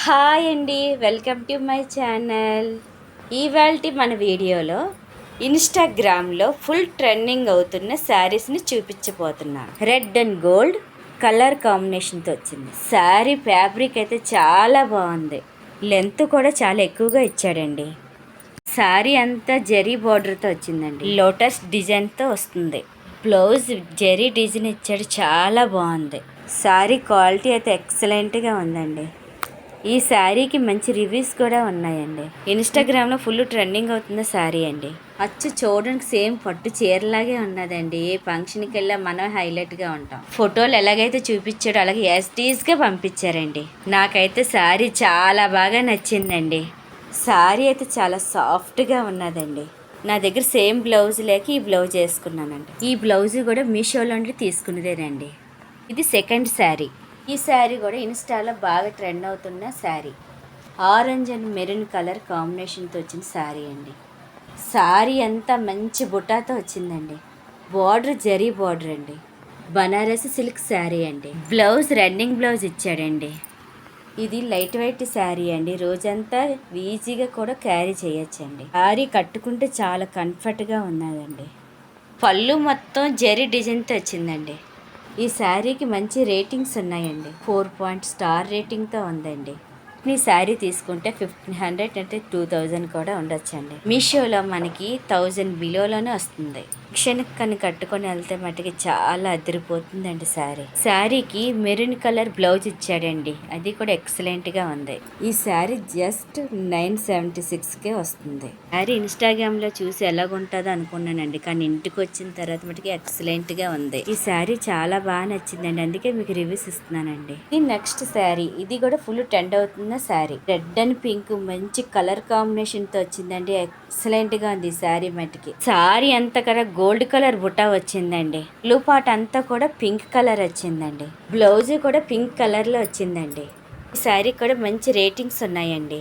Hi అండి, welcome to my channel. ఇవాల్టి మన వీడియోలో ఇన్స్టాగ్రామ్లో ఫుల్ ట్రెండింగ్ అవుతున్న శారీస్ని చూపించబోతున్నాను. రెడ్ అండ్ గోల్డ్ కలర్ కాంబినేషన్తో వచ్చింది. శారీ ఫ్యాబ్రిక్ అయితే చాలా బాగుంది. లెంత్ కూడా చాలా ఎక్కువగా ఇచ్చాడండి. శారీ అంతా జెరీ బార్డర్తో వచ్చిందండి. లోటస్ డిజైన్తో వస్తుంది. బ్లౌజ్ జెరీ డిజైన్ ఇచ్చాడు, చాలా బాగుంది. శారీ క్వాలిటీ అయితే ఎక్సలెంట్గా ఉందండి. ఈ శారీకి మంచి రివ్యూస్ కూడా ఉన్నాయండి. ఇన్స్టాగ్రామ్లో ఫుల్ ట్రెండింగ్ అవుతున్న శారీ అండి. అచ్చు చూడడానికి సేమ్ పట్టు చీరలాగే ఉన్నదండి. ఏ ఫంక్షన్కి వెళ్ళా మనం హైలైట్గా ఉంటాం. ఫోటోలు ఎలాగైతే చూపించాడో అలాగే యాస్టీస్గా పంపించారండి. నాకైతే శారీ చాలా బాగా నచ్చిందండి. శారీ అయితే చాలా సాఫ్ట్గా ఉన్నదండి. నా దగ్గర సేమ్ బ్లౌజ్ లేక ఈ బ్లౌజ్ వేసుకున్నానండి. ఈ బ్లౌజ్ కూడా మీషోలో తీసుకున్నదేనండి. ఇది సెకండ్ శారీ. ఈ శారీ కూడా ఇన్స్టాలో బాగా ట్రెండ్ అవుతున్న sari. Orange and maroon colour కాంబినేషన్తో వచ్చిన శారీ అండి. శారీ అంతా మంచి బుటాతో వచ్చిందండి. బార్డర్ జరీ బార్డర్ అండి. బనారసి సిల్క్ శారీ అండి. బ్లౌజ్ రన్నింగ్ బ్లౌజ్ ఇచ్చాడండి. ఇది లైట్ వెయిట్ శారీ అండి. రోజంతా ఈజీగా కూడా క్యారీ చేయొచ్చండి. శారీ కట్టుకుంటే చాలా కంఫర్ట్గా ఉన్నదండి. పళ్ళు మొత్తం జరీ డిజైన్తో వచ్చిందండి. ఈ శారీకి మంచి రేటింగ్స్ ఉన్నాయండి. 4 స్టార్ రేటింగ్తో ఉందండి. ఈ శారీ తీసుకుంటే 1500 అంటే 2000 కూడా ఉండొచ్చండి. మీషోలో మనకి 1000 బిలోలోనే వస్తుంది. క్షణక్కని కట్టుకొని వెళ్తే మటుకి చాలా అదిరిపోతుందండి శారీ. శారీకి మెరూన్ కలర్ బ్లౌజ్ ఇచ్చాడండి. అది కూడా ఎక్సలెంట్గా ఉంది. ఈ శారీ జస్ట్ 976కే వస్తుంది. శారీ ఇన్స్టాగ్రామ్లో చూసి ఎలాగుంటుందో అనుకున్నానండి, కానీ ఇంటికి వచ్చిన తర్వాత మటుకి ఎక్సలెంట్గా ఉంది. ఈ శారీ చాలా బాగా నచ్చిందండి, అందుకే మీకు రివ్యూస్ ఇస్తున్నానండి. ఈ నెక్స్ట్ శారీ, ఇది కూడా ఫుల్ ట్రెండ్ అవుతున్న శారీ. రెడ్ అండ్ పింక్ మంచి కలర్ కాంబినేషన్తో వచ్చిందండి. ఎక్సలెంట్గా ఉంది ఈ శారీ మటుకి. శారీ అంతా కదా గోల్డ్ కలర్ బుట్ట వచ్చిందండి. బ్లూ పార్ట్ అంతా కూడా పింక్ కలర్ వచ్చిందండి. బ్లౌజ్ కూడా పింక్ కలర్లో వచ్చిందండి. ఈ శారీ కూడా మంచి రేటింగ్స్ ఉన్నాయండి.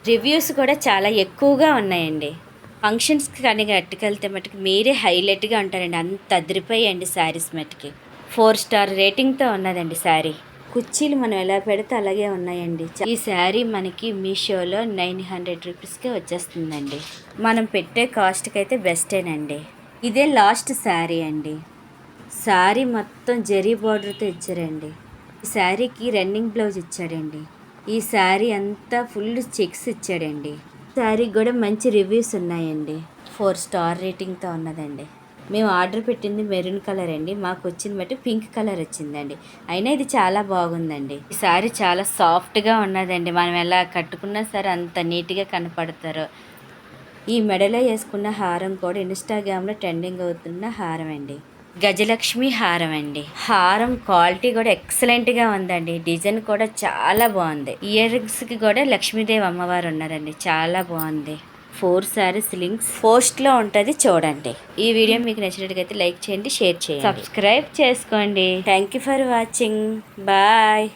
రివ్యూస్ కూడా చాలా ఎక్కువగా ఉన్నాయండి. ఫంక్షన్స్కి కానీ కట్టుకెళ్తే మటుకు మీరే హైలైట్గా ఉంటారండి. అంత అదిరిపోయండి శారీస్ మటుకి. 4 స్టార్ రేటింగ్తో ఉన్నదండి శారీ. కుర్చీలు మనం ఎలా పెడితే అలాగే ఉన్నాయండి. ఈ శారీ మనకి మీషోలో 900 రూపీస్కే వచ్చేస్తుందండి. మనం పెట్టే కాస్ట్కి అయితే బెస్టేనండి. ఇదే లాస్ట్ శారీ అండి. శారీ మొత్తం జరీ బార్డర్తో ఇచ్చారండి. ఈ శారీకి రన్నింగ్ బ్లౌజ్ ఇచ్చాడండి. ఈ శారీ అంతా ఫుల్ చెక్స్ ఇచ్చాడండి. శారీకి కూడా మంచి రివ్యూస్ ఉన్నాయండి. 4 స్టార్ రేటింగ్తో ఉన్నదండి. మేము ఆర్డర్ పెట్టింది మెరూన్ కలర్ అండి. మాకు వచ్చింది బట్టి పింక్ కలర్ వచ్చిందండి. అయినా ఇది చాలా బాగుందండి. ఈ శారీ చాలా సాఫ్ట్గా ఉన్నదండి. మనం ఎలా కట్టుకున్నా సరే అంత నీట్గా కనపడతారు. ఈ మెడలో వేసుకున్న హారం కూడా ఇన్స్టాగ్రామ్లో ట్రెండింగ్ అవుతున్న హారం అండి. గజలక్ష్మి హారం అండి. హారం క్వాలిటీ కూడా ఎక్సలెంట్గా ఉందండి. డిజైన్ కూడా చాలా బాగుంది. ఇయర్ రింగ్స్కి కూడా లక్ష్మీదేవి అమ్మవారు ఉన్నారండి. చాలా బాగుంది. 4 శారీస్ లింక్స్ పోస్ట్లో ఉంటుంది, చూడండి. ఈ వీడియో మీకు నచ్చినట్లయితే లైక్ చేయండి, షేర్ చేయండి, సబ్స్క్రైబ్ చేసుకోండి. Thank you for watching. Bye.